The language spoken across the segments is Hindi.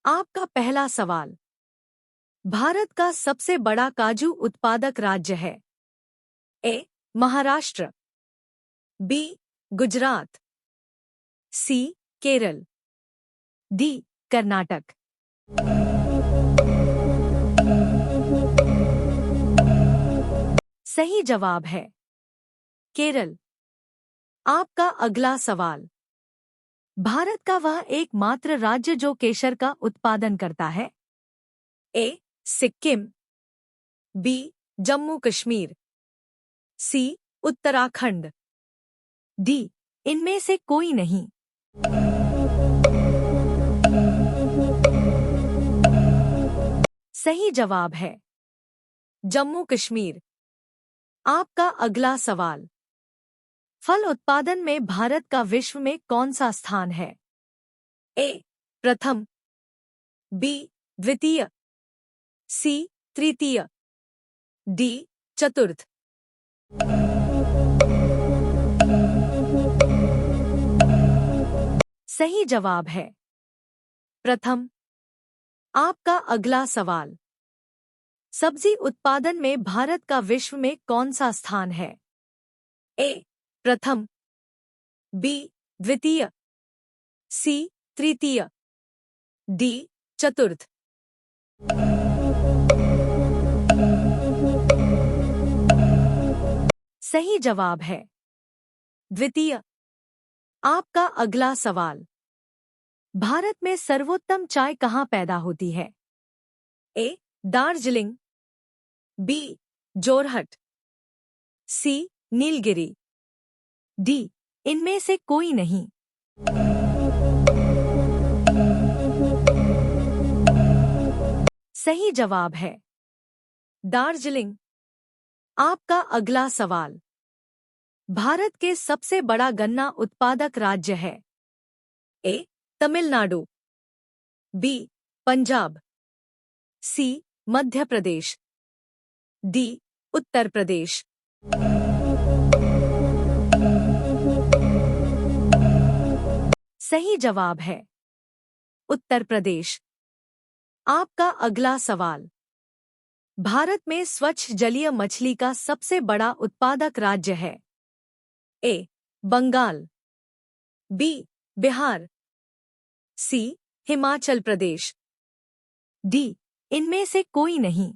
आपका पहला सवाल। भारत का सबसे बड़ा काजू उत्पादक राज्य है? ए. महाराष्ट्र, बी. गुजरात, सी. केरल, डी. कर्नाटक। सही जवाब है केरल। आपका अगला सवाल। भारत का वह एकमात्र राज्य जो केशर का उत्पादन करता है? ए. सिक्किम, बी. जम्मू कश्मीर, सी. उत्तराखंड, डी. इनमें से कोई नहीं। सही जवाब है जम्मू कश्मीर। आपका अगला सवाल। फल उत्पादन में भारत का विश्व में कौन सा स्थान है? ए. प्रथम, बी. द्वितीय, सी. तृतीय, डी. चतुर्थ। सही जवाब है प्रथम। आपका अगला सवाल। सब्जी उत्पादन में भारत का विश्व में कौन सा स्थान है? ए. प्रथम, बी. द्वितीय, सी. तृतीय, डी. चतुर्थ। सही जवाब है द्वितीय। आपका अगला सवाल। भारत में सर्वोत्तम चाय कहाँ पैदा होती है? ए. दार्जिलिंग, बी. जोरहट, सी. नीलगिरी, डी. इनमें से कोई नहीं। सही जवाब है दार्जिलिंग। आपका अगला सवाल। भारत के सबसे बड़ा गन्ना उत्पादक राज्य है? ए. तमिलनाडु, बी. पंजाब, सी. मध्य प्रदेश, डी. उत्तर प्रदेश। सही जवाब है उत्तर प्रदेश। आपका अगला सवाल। भारत में स्वच्छ जलीय मछली का सबसे बड़ा उत्पादक राज्य है? ए. बंगाल, बी. बिहार, सी. हिमाचल प्रदेश, डी. इनमें से कोई नहीं।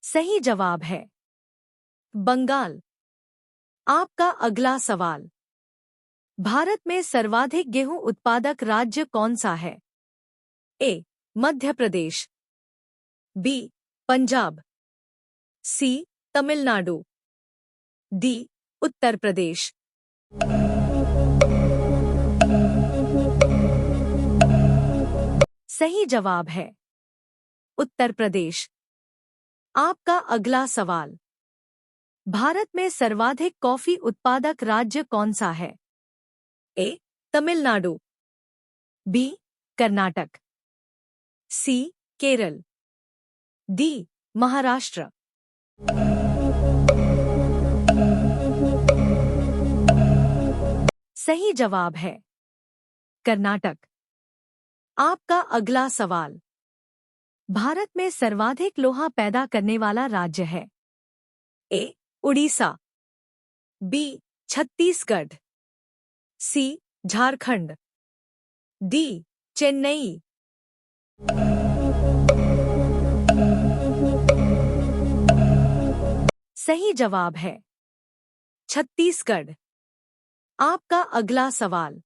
सही जवाब है बंगाल। आपका अगला सवाल। भारत में सर्वाधिक गेहूं उत्पादक राज्य कौन सा है? ए. मध्य प्रदेश, बी. पंजाब, सी. तमिलनाडु, डी. उत्तर प्रदेश। सही जवाब है उत्तर प्रदेश। आपका अगला सवाल। भारत में सर्वाधिक कॉफी उत्पादक राज्य कौन सा है? ए. तमिलनाडु, बी. कर्नाटक, सी. केरल, डी. महाराष्ट्र। सही जवाब है कर्नाटक। आपका अगला सवाल। भारत में सर्वाधिक लोहा पैदा करने वाला राज्य है? ए. उड़ीसा, बी. छत्तीसगढ़, सी. झारखंड, डी. चेन्नई। सही जवाब है छत्तीसगढ़। आपका अगला सवाल।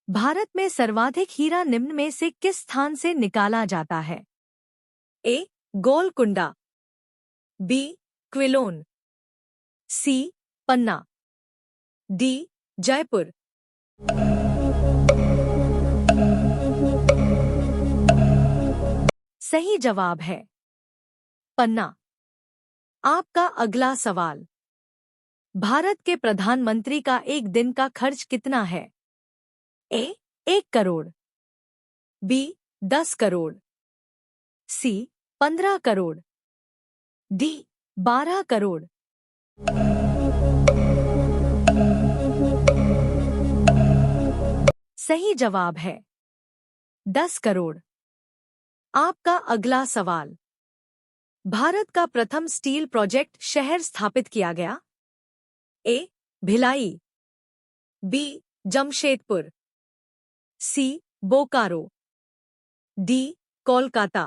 भारत में सर्वाधिक हीरा निम्न में से किस स्थान से निकाला जाता है? ए. गोलकुंडा, बी. क्विलोन, सी. पन्ना, डी. जयपुर। सही जवाब है पन्ना। आपका अगला सवाल। भारत के प्रधानमंत्री का एक दिन का खर्च कितना है? ए. 1 करोड़, बी. 10 करोड़, सी. 15 करोड़, डी. 12 करोड़। सही जवाब है 10 करोड़। आपका अगला सवाल। भारत का प्रथम स्टील प्रोजेक्ट शहर स्थापित किया गया? ए. भिलाई, बी. जमशेदपुर, सी. बोकारो, डी. कोलकाता।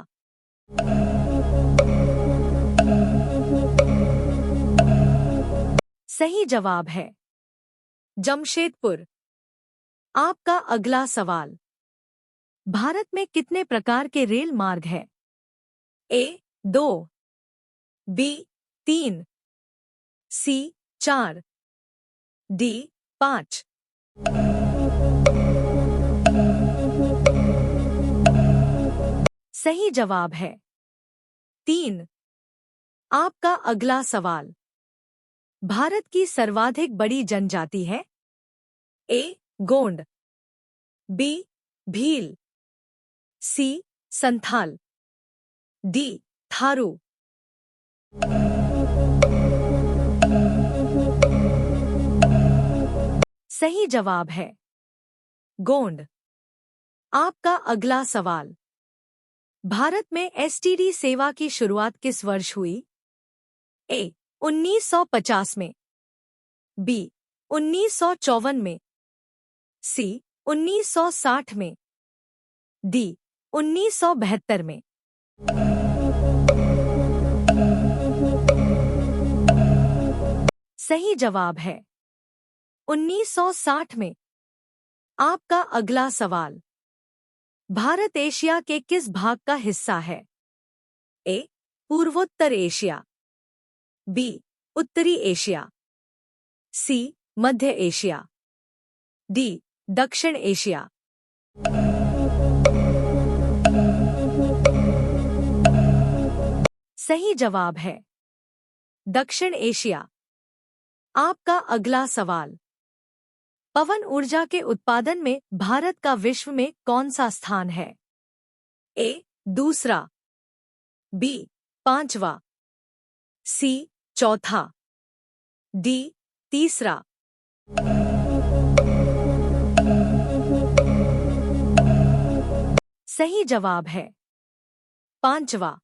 सही जवाब है जमशेदपुर। आपका अगला सवाल। भारत में कितने प्रकार के रेल मार्ग हैं? ए. 2, बी. 3, सी. 4, डी. 5। सही जवाब है 3। आपका अगला सवाल। भारत की सर्वाधिक बड़ी जनजाति है? ए. गोंड, बी. भील, सी. संथाल, डी. थारू। सही जवाब है गोंड। आपका अगला सवाल। भारत में एसटीडी सेवा की शुरुआत किस वर्ष हुई? ए. 1950 में, बी. 1954 में, सी. 1960 में, डी. 1972 में। सही जवाब है 1960 में। आपका अगला सवाल। भारत एशिया के किस भाग का हिस्सा है? ए. पूर्वोत्तर एशिया, बी. उत्तरी एशिया, सी. मध्य एशिया, डी. दक्षिण एशिया। सही जवाब है दक्षिण एशिया। आपका अगला सवाल। पवन ऊर्जा के उत्पादन में भारत का विश्व में कौन सा स्थान है? ए. दूसरा, बी. 5वां, सी. चौथा, डी. तीसरा। सही जवाब है 5वां।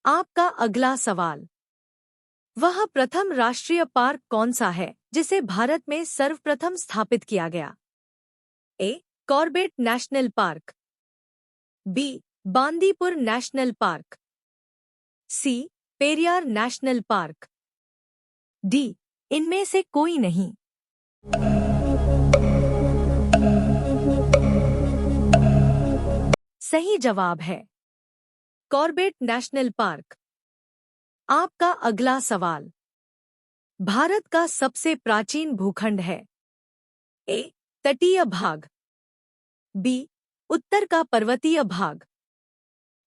आपका अगला सवाल। वह प्रथम राष्ट्रीय पार्क कौन सा है जिसे भारत में सर्वप्रथम स्थापित किया गया? A. Corbett national park, B. Bandipur national park, C. Periyar national park, D. इनमें से कोई नहीं। सही जवाब है कॉर्बेट नेशनल पार्क। आपका अगला सवाल। भारत का सबसे प्राचीन भूखंड है? ए. तटीय भाग, बी. उत्तर का पर्वतीय भाग,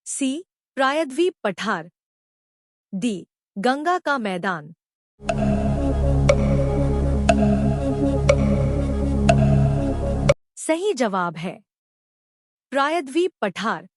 सी. प्रायद्वीप पठार, डी. गंगा का मैदान। सही जवाब है प्रायद्वीप पठार।